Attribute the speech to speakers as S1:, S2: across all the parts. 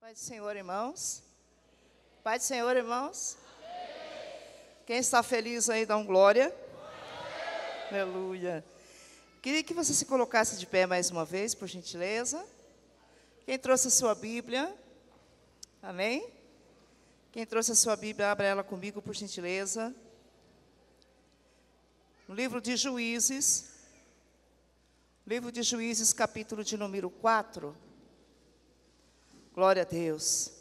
S1: Pai do Senhor, irmãos. Pai do Senhor, irmãos. Quem está feliz aí, dá um glória. Aleluia. Queria que você se colocasse de pé mais uma vez, por gentileza. Quem trouxe a sua Bíblia? Amém? Quem trouxe a sua Bíblia, abra ela comigo, por gentileza. No livro de Juízes. Livro de Juízes, capítulo de número 4. Glória a Deus.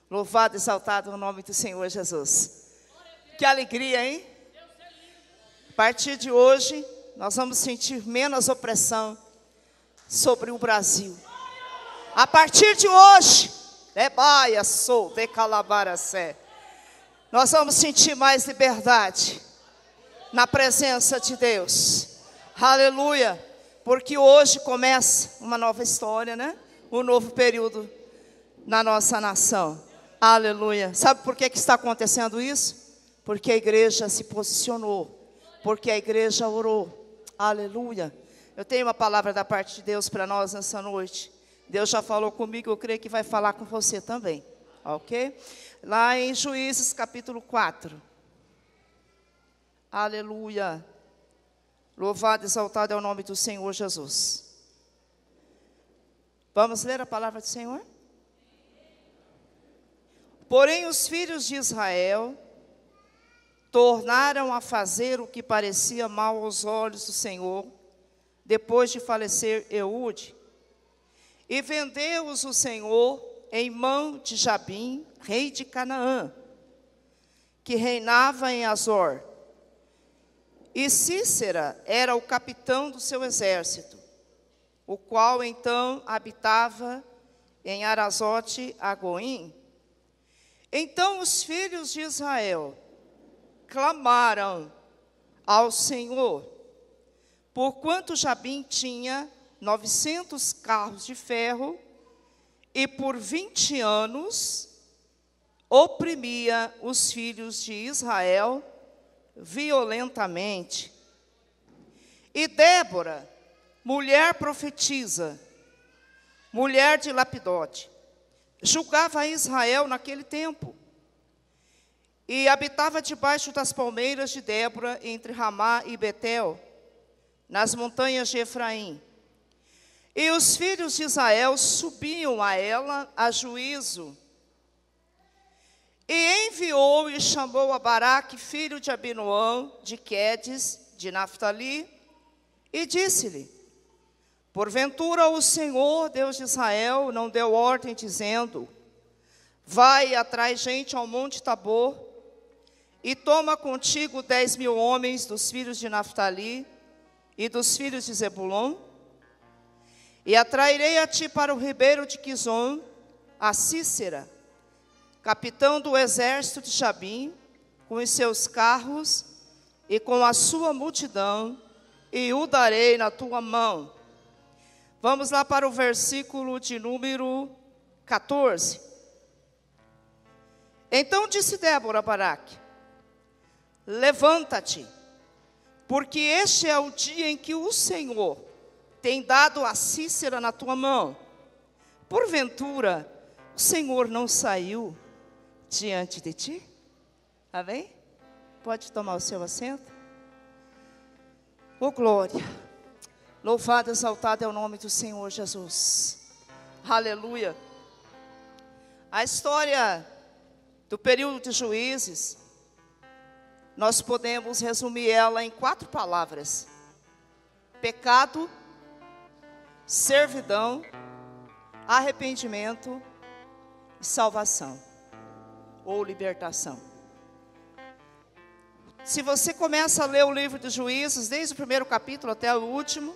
S1: Louvado, exaltado o nome do Senhor Jesus. Que alegria, hein? A partir de hoje, nós vamos sentir menos opressão sobre o Brasil. A partir de hoje, nós vamos sentir mais liberdade na presença de Deus. Aleluia. Porque hoje começa uma nova história, né? Um novo período na nossa nação. Aleluia. Sabe por que está acontecendo isso? Porque a igreja se posicionou. Porque a igreja orou. Aleluia. Eu tenho uma palavra da parte de Deus para nós nessa noite. Deus já falou comigo, eu creio que vai falar com você também. Ok? Lá em Juízes capítulo 4. Aleluia. Louvado e exaltado é o nome do Senhor Jesus. Vamos ler a palavra do Senhor? Porém, os filhos de Israel tornaram a fazer o que parecia mal aos olhos do Senhor, depois de falecer Eude. E vendeu-os o Senhor em mão de Jabim, rei de Canaã, que reinava em Azor. E Cícera era o capitão do seu exército, o qual então habitava em Arazote-Agoim. Então os filhos de Israel clamaram ao Senhor, porquanto Jabim tinha 900 carros de ferro, e por 20 anos oprimia os filhos de Israel violentamente. E Débora, mulher profetisa, mulher de Lapidote, julgava Israel naquele tempo, e habitava debaixo das palmeiras de Débora, entre Ramá e Betel, nas montanhas de Efraim. E os filhos de Israel subiam a ela a juízo. E enviou e chamou a Baraque, filho de Abinoão, de Quedes, de Naftali, e disse-lhe: porventura o Senhor, Deus de Israel, não deu ordem, dizendo: vai e atrai gente ao monte Tabor, e toma contigo 10.000 homens dos filhos de Naftali e dos filhos de Zebulon, e atrairei a ti para o ribeiro de Quizon a Cícera, capitão do exército de Jabim, com os seus carros e com a sua multidão, e o darei na tua mão. Vamos lá para o versículo de número 14. Então disse Débora a Baraque: levanta-te, porque este é o dia em que o Senhor tem dado a Cícera na tua mão. Porventura, o Senhor não saiu diante de ti? Amém? Pode tomar o seu assento. Oh, glória. Louvado, exaltado é o nome do Senhor Jesus. Aleluia. A história do período de Juízes, nós podemos resumir ela em 4 palavras: pecado, servidão, arrependimento e salvação, ou libertação. Se você começa a ler o livro de Juízes, desde o primeiro capítulo até o último,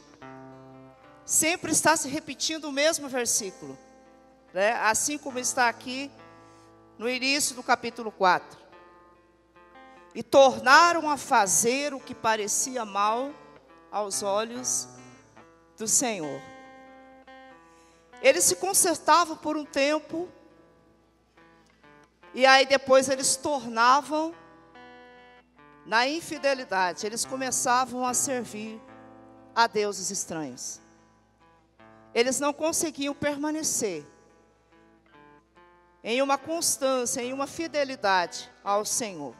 S1: sempre está se repetindo o mesmo versículo, né? Assim como está aqui no início do capítulo 4. E tornaram a fazer o que parecia mal aos olhos do Senhor. Eles se consertavam por um tempo, e aí depois eles tornavam na infidelidade. Eles começavam a servir a deuses estranhos. Eles não conseguiam permanecer em uma constância, em uma fidelidade ao Senhor.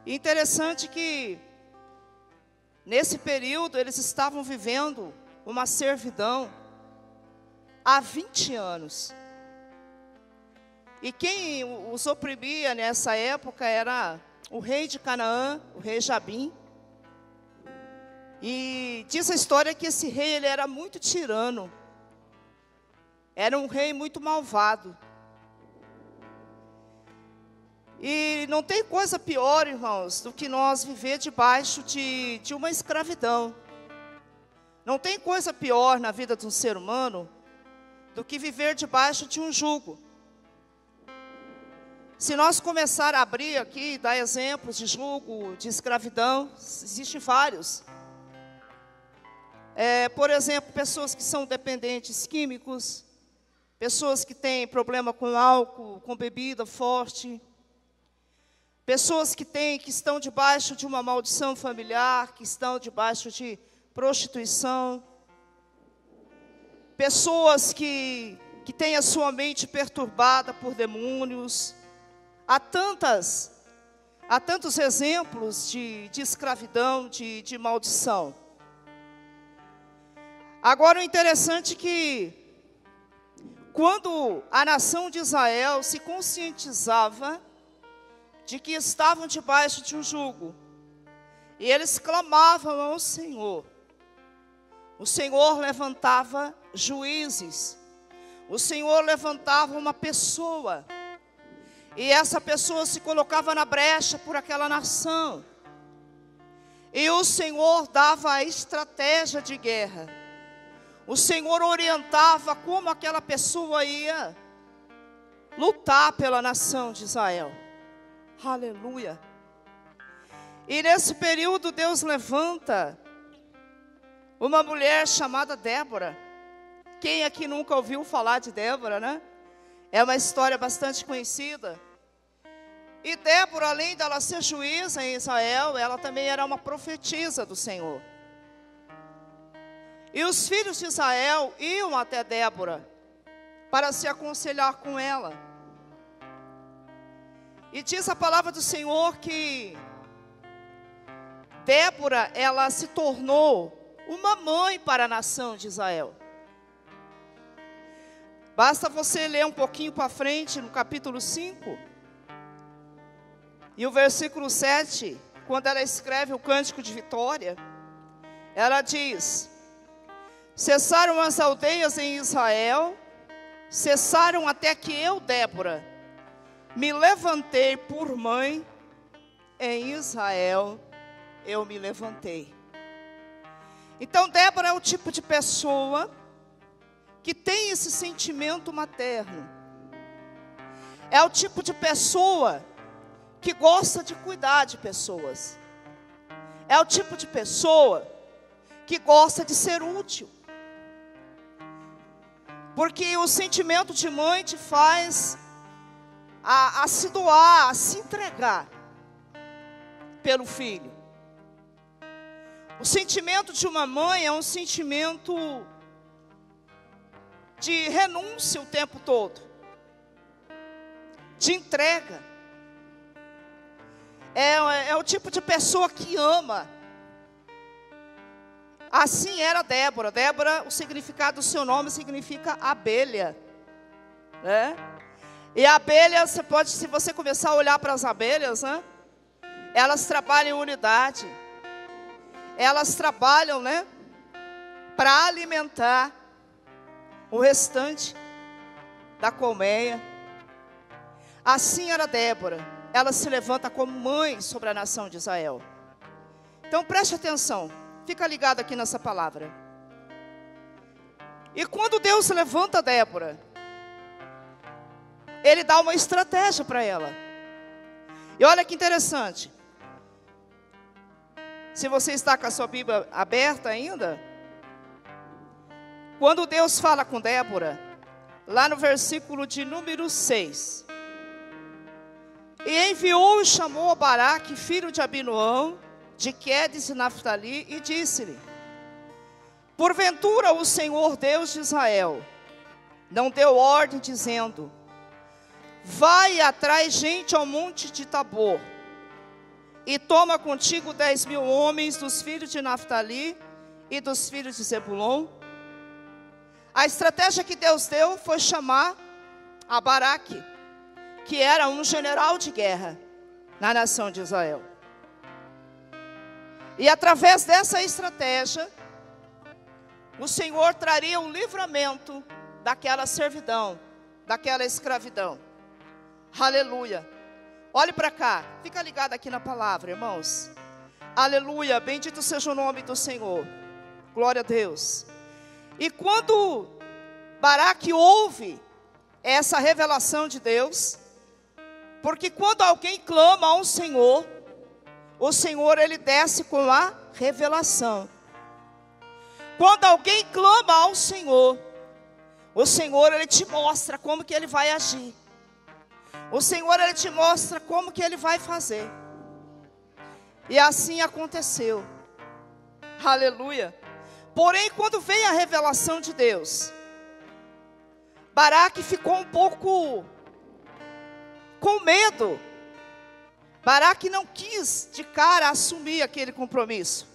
S1: Interessante que, nesse período, eles estavam vivendo uma servidão há 20 anos. E quem os oprimia nessa época era o rei de Canaã, o rei Jabim. E diz a história que esse rei, ele era muito tirano. Era um rei muito malvado. E não tem coisa pior, irmãos, do que nós viver debaixo de uma escravidão. Não tem coisa pior na vida de um ser humano do que viver debaixo de um jugo. Se nós começar a abrir aqui, dar exemplos de jugo, de escravidão, existem vários. Por exemplo, pessoas que são dependentes químicos, pessoas que têm problema com álcool, com bebida forte, pessoas que estão debaixo de uma maldição familiar, que estão debaixo de prostituição, pessoas que têm a sua mente perturbada por demônios. Há tantos exemplos de escravidão, de maldição. Agora, o interessante é que, quando a nação de Israel se conscientizava de que estavam debaixo de um jugo, e eles clamavam ao Senhor, o Senhor levantava juízes, o Senhor levantava uma pessoa, e essa pessoa se colocava na brecha por aquela nação, e o Senhor dava a estratégia de guerra, o Senhor orientava como aquela pessoa ia lutar pela nação de Israel. Aleluia. E nesse período Deus levanta uma mulher chamada Débora. Quem aqui nunca ouviu falar de Débora, né? É uma história bastante conhecida. E Débora, além dela ser juíza em Israel, ela também era uma profetisa do Senhor. E os filhos de Israel iam até Débora para se aconselhar com ela. E diz a palavra do Senhor que Débora, ela se tornou uma mãe para a nação de Israel. Basta você ler um pouquinho para frente, no capítulo 5. E o versículo 7, quando ela escreve o cântico de vitória, ela diz: cessaram as aldeias em Israel, cessaram até que eu, Débora, me levantei por mãe, em Israel eu me levantei. Então Débora é o tipo de pessoa que tem esse sentimento materno. É o tipo de pessoa que gosta de cuidar de pessoas. É o tipo de pessoa que gosta de ser útil. Porque o sentimento de mãe te faz a se doar, a se entregar pelo filho. O sentimento de uma mãe é um sentimento de renúncia o tempo todo, de entrega. É o tipo de pessoa que ama. Assim era Débora. Débora, o significado do seu nome significa abelha, né? E a abelha, se você começar a olhar para as abelhas, né? Elas trabalham em unidade. Elas trabalham, né? Para alimentar o restante da colmeia. Assim era Débora. Ela se levanta como mãe sobre a nação de Israel. Então preste atenção. Fica ligado aqui nessa palavra. E quando Deus levanta Débora, Ele dá uma estratégia para ela. E olha que interessante. Se você está com a sua Bíblia aberta ainda, quando Deus fala com Débora, lá no versículo de número 6, e enviou e chamou Baraque, filho de Abinoão, de Quedes e Naftali, e disse-lhe: porventura o Senhor Deus de Israel não deu ordem dizendo: vai atrás gente ao monte de Tabor, e toma contigo 10.000 homens dos filhos de Naftali e dos filhos de Zebulon. A estratégia que Deus deu foi chamar a Baraque, que era um general de guerra na nação de Israel. E através dessa estratégia, o Senhor traria o livramento daquela servidão, daquela escravidão. Aleluia. Olhe para cá, fica ligado aqui na palavra, irmãos. Aleluia, bendito seja o nome do Senhor. Glória a Deus. E quando Baraque ouve essa revelação de Deus, porque quando alguém clama ao Senhor, o Senhor ele desce com a revelação. Quando alguém clama ao Senhor, o Senhor ele te mostra como que ele vai agir. O Senhor ele te mostra como que ele vai fazer. E assim aconteceu. Aleluia. Porém, quando veio a revelação de Deus, Baraque ficou um pouco com medo. Baraque não quis de cara assumir aquele compromisso.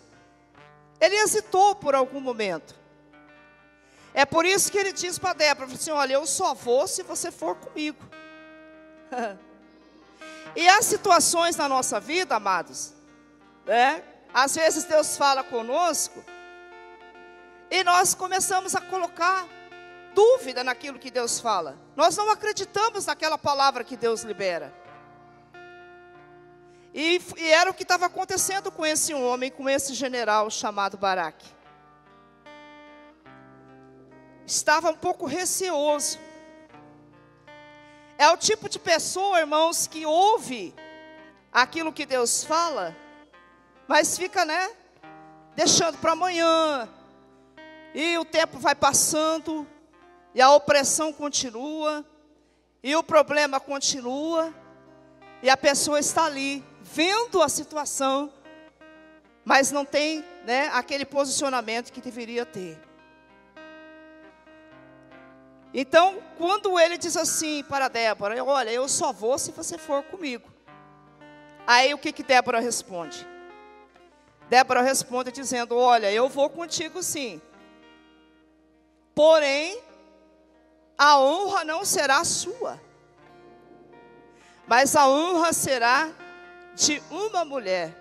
S1: Ele hesitou por algum momento. É por isso que ele diz para Débora assim: olha, eu só vou se você for comigo. E há situações na nossa vida, amados, né? Às vezes Deus fala conosco e nós começamos a colocar dúvida naquilo que Deus fala. Nós não acreditamos naquela palavra que Deus libera. E era o que estava acontecendo com esse homem, com esse general chamado Baraque. Estava um pouco receoso. É o tipo de pessoa, irmãos, que ouve aquilo que Deus fala, mas fica, deixando para amanhã. E o tempo vai passando, e a opressão continua, e o problema continua, e a pessoa está ali, vendo a situação, mas não tem, aquele posicionamento que deveria ter. Então, quando ele diz assim para Débora: olha, eu só vou se você for comigo. Aí o que Débora responde? Débora responde dizendo: olha, eu vou contigo sim. Porém, a honra não será sua, mas a honra será de uma mulher.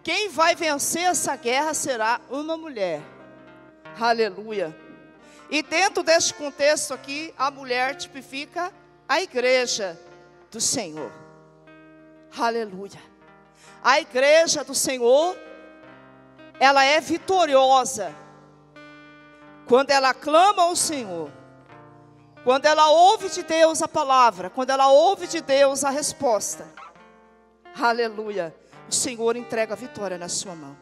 S1: Quem vai vencer essa guerra será uma mulher. Aleluia. E dentro deste contexto aqui, a mulher tipifica a igreja do Senhor. Aleluia. A igreja do Senhor, ela é vitoriosa quando ela clama ao Senhor, quando ela ouve de Deus a palavra, quando ela ouve de Deus a resposta. Aleluia. O Senhor entrega a vitória na sua mão.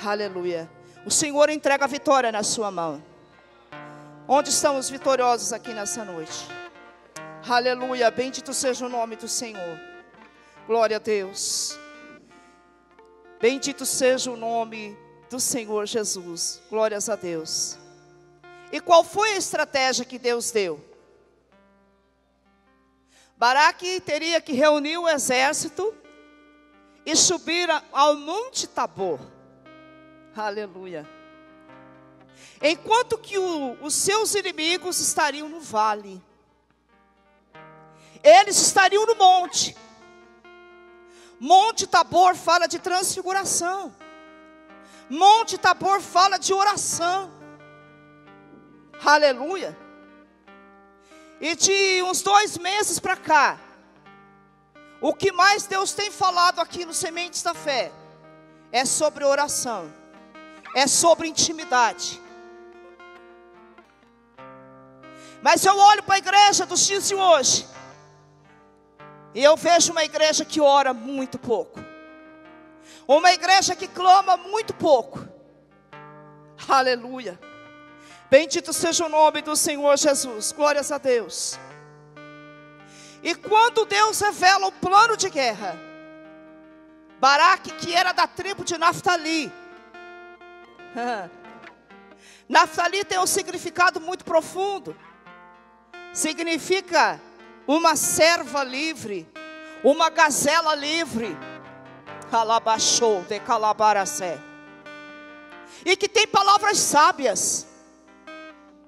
S1: Aleluia. O Senhor entrega a vitória na sua mão. Onde estão os vitoriosos aqui nessa noite? Aleluia, bendito seja o nome do Senhor. Glória a Deus. Bendito seja o nome do Senhor Jesus. Glórias a Deus. E qual foi a estratégia que Deus deu? Baraque teria que reunir o exército e subir ao monte Tabor. Aleluia. Enquanto que os seus inimigos estariam no vale, eles estariam no monte. Monte Tabor fala de transfiguração. Monte Tabor fala de oração. Aleluia. E de uns 2 meses para cá, o que mais Deus tem falado aqui no Sementes da Fé é sobre oração, é sobre intimidade. Mas eu olho para a igreja dos dias de hoje e eu vejo uma igreja que ora muito pouco, uma igreja que clama muito pouco. Aleluia. Bendito seja o nome do Senhor Jesus. Glórias a Deus. E quando Deus revela o plano de guerra, Baraque, que era da tribo de Naftali, Naftali tem um significado muito profundo. Significa uma serva livre, uma gazela livre. Calabachou de calabaracé. E que tem palavras sábias.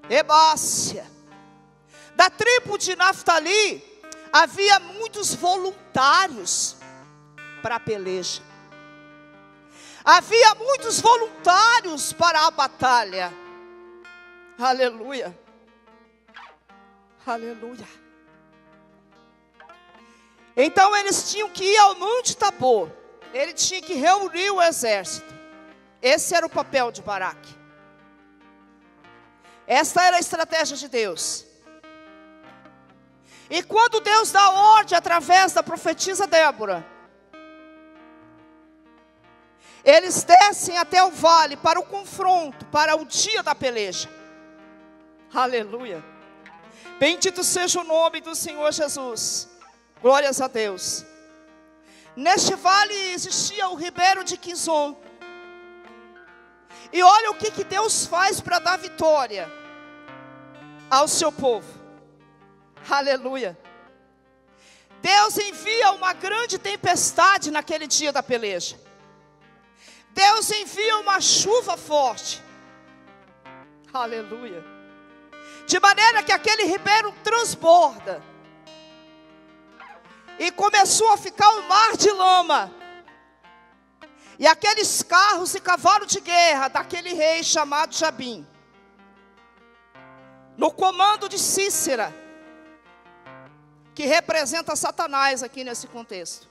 S1: Ebácia. Da tribo de Naftali havia muitos voluntários para a peleja. Havia muitos voluntários para a batalha. Aleluia. Aleluia. Então eles tinham que ir ao Monte Tabor. Ele tinha que reunir o exército. Esse era o papel de Baraque. Esta era a estratégia de Deus. E quando Deus dá ordem através da profetisa Débora, eles descem até o vale para o confronto, para o dia da peleja. Aleluia. Bendito seja o nome do Senhor Jesus. Glórias a Deus. Neste vale existia o ribeiro de Quizon. E olha o que Deus faz para dar vitória ao seu povo. Aleluia. Deus envia uma grande tempestade naquele dia da peleja. Deus envia uma chuva forte. Aleluia. De maneira que aquele ribeiro transborda. E começou a ficar um mar de lama. E aqueles carros e cavalos de guerra daquele rei chamado Jabim, no comando de Cícera, que representa Satanás aqui nesse contexto.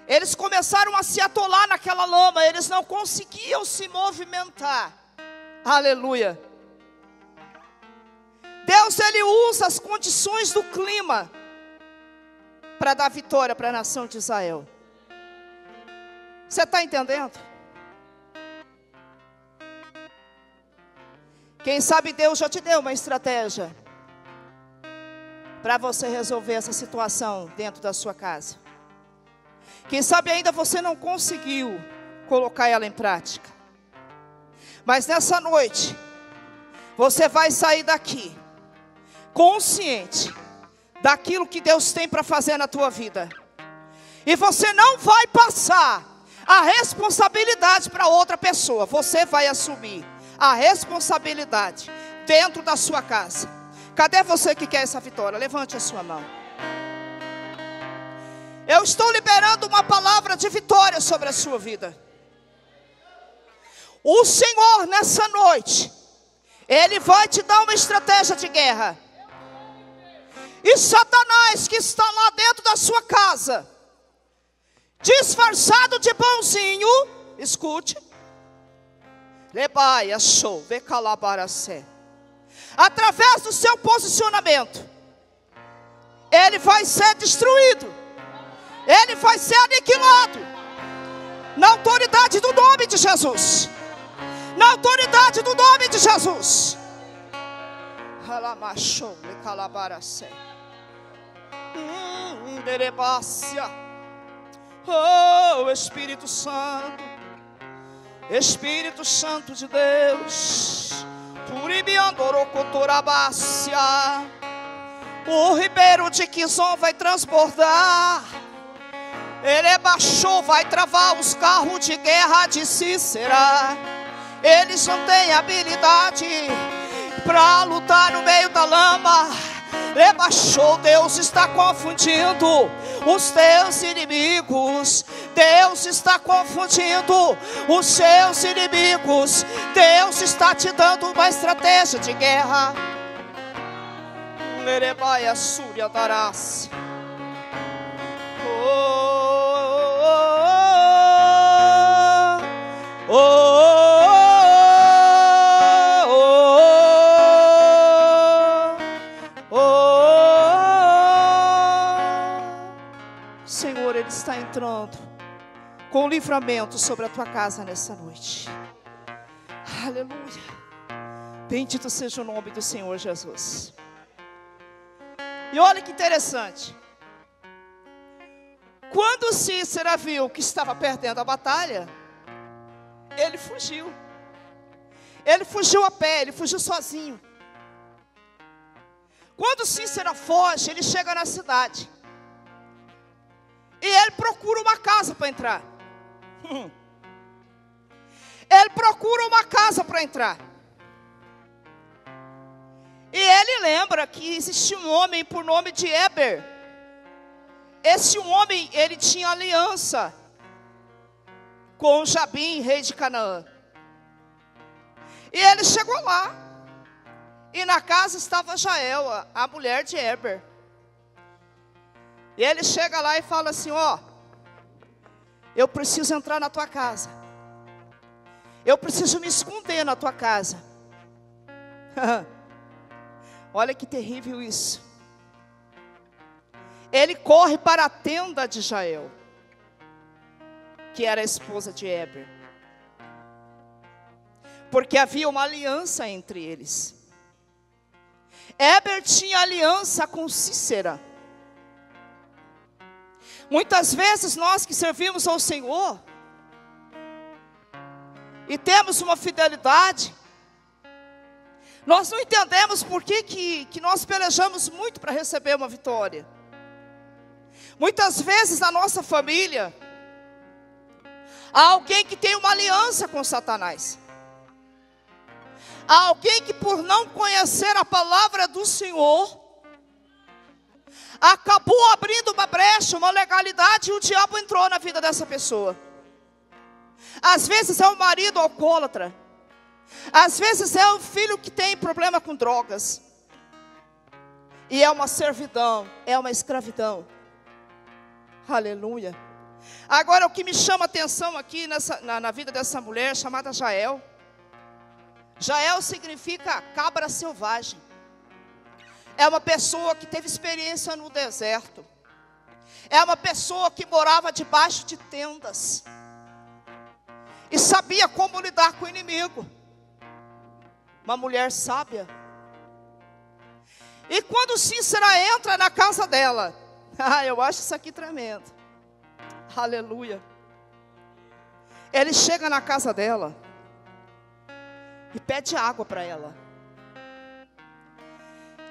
S1: Eles começaram a se atolar naquela lama, eles não conseguiam se movimentar. Aleluia. Deus, Ele usa as condições do clima para dar vitória para a nação de Israel. Você está entendendo? Quem sabe Deus já te deu uma estratégia para você resolver essa situação dentro da sua casa. Quem sabe ainda você não conseguiu colocar ela em prática. Mas nessa noite, você vai sair daqui consciente daquilo que Deus tem para fazer na tua vida. E você não vai passar a responsabilidade para outra pessoa. Você vai assumir a responsabilidade dentro da sua casa. Cadê você que quer essa vitória? Levante a sua mão. Eu estou liberando uma palavra de vitória sobre a sua vida. O Senhor nessa noite, Ele vai te dar uma estratégia de guerra. E Satanás que está lá dentro da sua casa, disfarçado de bonzinho, escute. Lebaia show, vê calabaracé. Através do seu posicionamento, ele vai ser destruído. Ele vai ser aniquilado. Na autoridade do nome de Jesus. Na autoridade do nome de Jesus. Alamachou, vê calabaracé. Derebácia. Oh, Espírito Santo, Espírito Santo de Deus, Puribiandorocotorabácia. O ribeiro de Quizon vai transbordar. Ele baixou, vai travar os carros de guerra de Cícera. Eles não têm habilidade para lutar no meio da lama. Rebaixou, Deus está confundindo os teus inimigos. Deus está confundindo os seus inimigos. Deus está te dando uma estratégia de guerra. Lerebaia súria darás. Senhor, Ele está entrando com livramento sobre a tua casa nessa noite. Aleluia. Bendito seja o nome do Senhor Jesus. E olha que interessante. Quando Cícera viu que estava perdendo a batalha, ele fugiu. Ele fugiu a pé, ele fugiu sozinho. Quando Cícera foge, ele chega na cidade. E ele procura uma casa para entrar. Ele procura uma casa para entrar. E ele lembra que existia um homem por nome de Eber. Esse homem, ele tinha aliança com Jabim, rei de Canaã. E ele chegou lá. E na casa estava Jael, a mulher de Eber. E ele chega lá e fala assim: ó, eu preciso entrar na tua casa. Eu preciso me esconder na tua casa. Olha que terrível isso. Ele corre para a tenda de Jael, que era a esposa de Eber, porque havia uma aliança entre eles. Eber tinha aliança com Cícera. Muitas vezes nós que servimos ao Senhor e temos uma fidelidade, nós não entendemos por que nós pelejamos muito para receber uma vitória. Muitas vezes na nossa família há alguém que tem uma aliança com Satanás. Há alguém que, por não conhecer a palavra do Senhor, acabou abrindo uma brecha, uma legalidade, e o diabo entrou na vida dessa pessoa. Às vezes é um marido alcoólatra. Às vezes é um filho que tem problema com drogas. E é uma servidão, é uma escravidão. Aleluia. Agora o que me chama a atenção aqui na vida dessa mulher chamada Jael. Jael significa cabra selvagem. É uma pessoa que teve experiência no deserto. É uma pessoa que morava debaixo de tendas. E sabia como lidar com o inimigo. Uma mulher sábia. E quando Cícera entra na casa dela, eu acho isso aqui tremendo. Aleluia. Ele chega na casa dela e pede água para ela.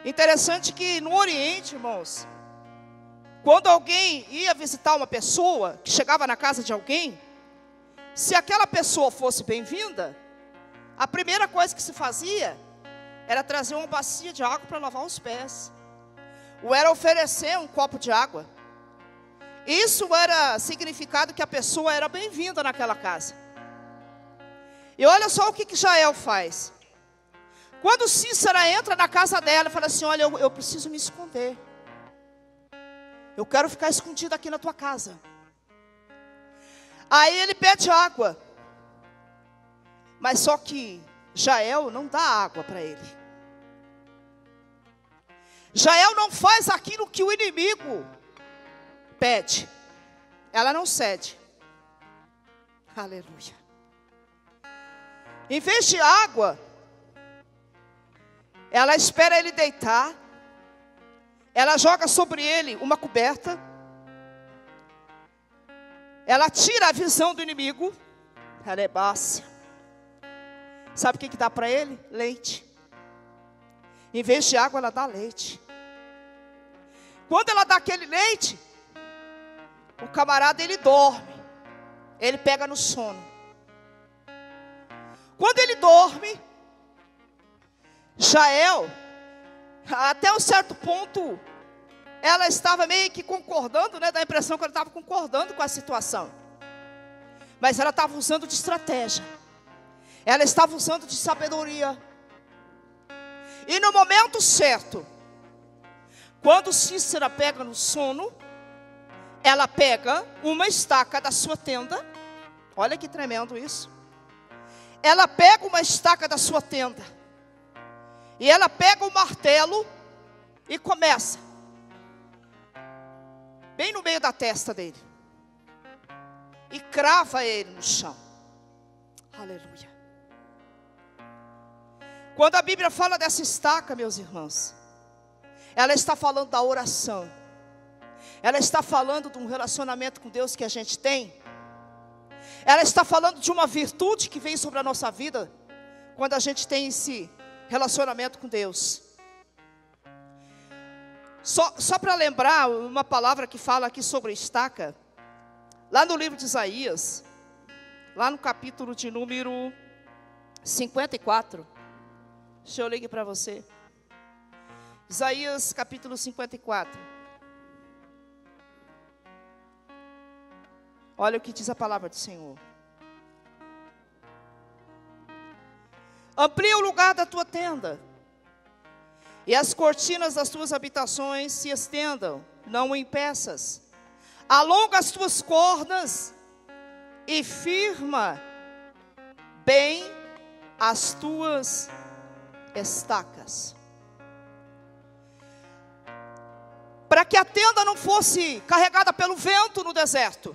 S1: Interessante que no Oriente, irmãos, quando alguém ia visitar uma pessoa, que chegava na casa de alguém, se aquela pessoa fosse bem-vinda, a primeira coisa que se fazia era trazer uma bacia de água para lavar os pés, ou era oferecer um copo de água. Isso era significado que a pessoa era bem-vinda naquela casa. E olha só o que Jael faz. Quando Cícera entra na casa dela e fala assim: olha, eu preciso me esconder. Eu quero ficar escondido aqui na tua casa. Aí ele pede água. Mas só que Jael não dá água para ele. Jael não faz aquilo que o inimigo pede. Ela não cede. Aleluia. Em vez de água, ela espera ele deitar. Ela joga sobre ele uma coberta. Ela tira a visão do inimigo. Arebácia. Sabe o que dá para ele? Leite. Em vez de água, ela dá leite. Quando ela dá aquele leite, o camarada, ele dorme. Ele pega no sono. Quando ele dorme, Jael, até um certo ponto, ela estava meio que concordando, dá a impressão que ela estava concordando com a situação. Mas ela estava usando de estratégia. Ela estava usando de sabedoria. E no momento certo, quando Cícera pega no sono, ela pega uma estaca da sua tenda. Olha que tremendo isso. Ela pega uma estaca da sua tenda. E ela pega o martelo e começa. Bem no meio da testa dele. E crava ele no chão. Aleluia. Quando a Bíblia fala dessa estaca, meus irmãos, ela está falando da oração. Ela está falando de um relacionamento com Deus que a gente tem. Ela está falando de uma virtude que vem sobre a nossa vida quando a gente tem esse relacionamento com Deus. Só para lembrar uma palavra que fala aqui sobre estaca, lá no livro de Isaías, lá no capítulo de número 54, deixa eu ler aqui para você. Isaías capítulo 54. Olha o que diz a palavra do Senhor. Amplia o lugar da tua tenda, e as cortinas das tuas habitações se estendam, não o impeças. Alonga as tuas cordas e firma bem as tuas estacas. Para que a tenda não fosse carregada pelo vento no deserto.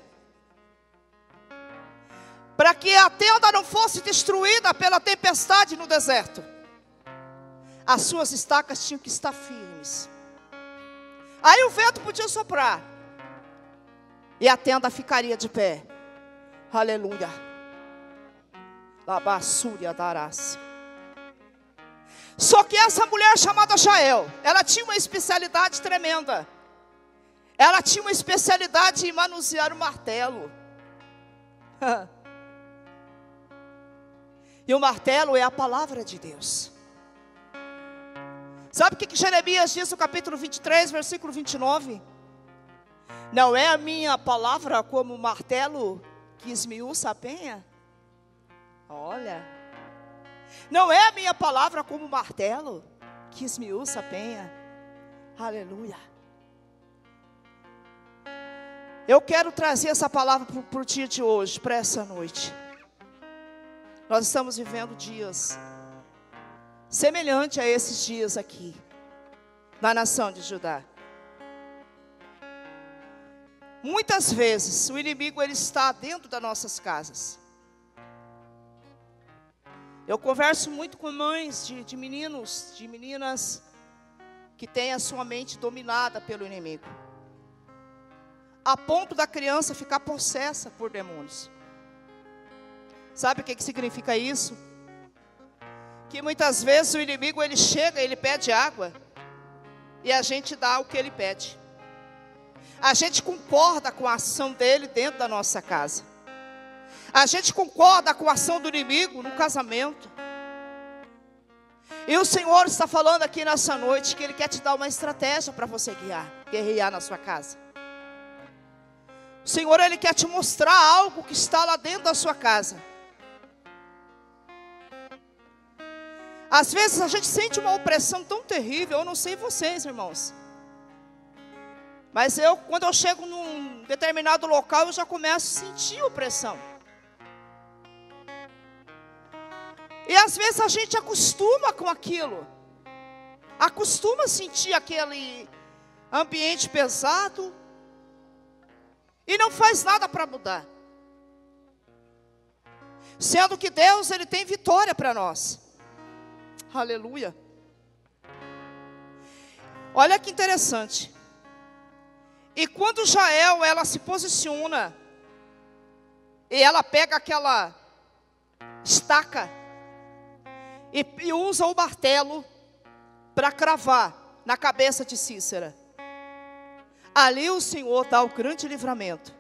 S1: Para que a tenda não fosse destruída pela tempestade no deserto. As suas estacas tinham que estar firmes. Aí o vento podia soprar. E a tenda ficaria de pé. Aleluia. Labassúria darás. Só que essa mulher chamada Jael, ela tinha uma especialidade tremenda. Ela tinha uma especialidade em manusear o martelo. E o martelo é a palavra de Deus. Sabe o que Jeremias diz no capítulo 23, versículo 29? Não é a minha palavra como martelo que esmiuça a penha? Olha. Não é a minha palavra como martelo que esmiuça a penha? Aleluia. Eu quero trazer essa palavra para o dia de hoje, para essa noite. Nós estamos vivendo dias semelhantes a esses dias aqui, na nação de Judá. Muitas vezes o inimigo ele está dentro das nossas casas. Eu converso muito com mães de meninos, de meninas que têm a sua mente dominada pelo inimigo, a ponto da criança ficar possessa por demônios. Sabe o que significa isso? Que muitas vezes o inimigo ele chega, ele pede água e a gente dá o que ele pede. A gente concorda com a ação dele dentro da nossa casa. A gente concorda com a ação do inimigo no casamento. E o Senhor está falando aqui nessa noite que Ele quer te dar uma estratégia para você guerrear na sua casa. O Senhor Ele quer te mostrar algo que está lá dentro da sua casa. Às vezes a gente sente uma opressão tão terrível. Eu não sei vocês, irmãos, mas quando eu chego num determinado local, eu já começo a sentir opressão. E às vezes a gente acostuma com aquilo. Acostuma a sentir aquele ambiente pesado. E não faz nada para mudar. Sendo que Deus, Ele tem vitória para nós. Aleluia. Olha que interessante. E quando Jael, ela se posiciona, e ela pega aquela estaca, e usa o martelo para cravar na cabeça de Cícera. Ali o Senhor dá o grande livramento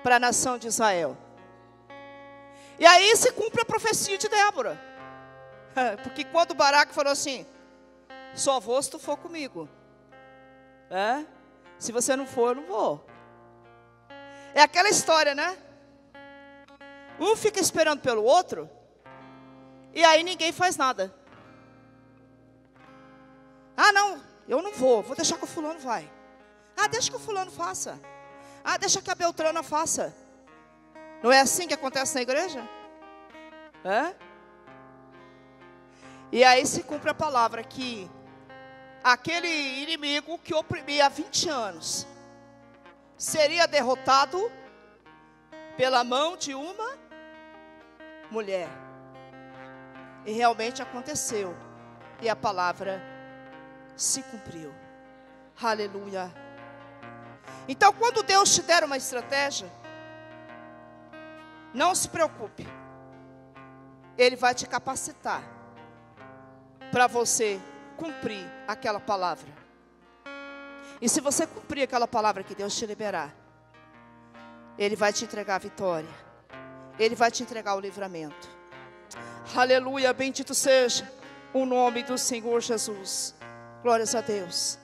S1: para a nação de Israel. E aí se cumpre a profecia de Débora. Porque quando Baraque falou assim: só vou se tu for comigo. Se você não for, eu não vou. É aquela história, né? Um fica esperando pelo outro, e aí ninguém faz nada. Ah, não, eu não vou deixar que o fulano vai. Ah, deixa que o fulano faça. Ah, deixa que a Beltrana faça. Não é assim que acontece na igreja? E aí se cumpre a palavra que aquele inimigo que oprimia há 20 anos seria derrotado pela mão de uma mulher. E realmente aconteceu. E a palavra se cumpriu. Aleluia. Então, quando Deus te der uma estratégia, não se preocupe. Ele vai te capacitar para você cumprir aquela palavra. E se você cumprir aquela palavra que Deus te liberar, Ele vai te entregar a vitória. Ele vai te entregar o livramento. Aleluia, bendito seja o nome do Senhor Jesus. Glórias a Deus.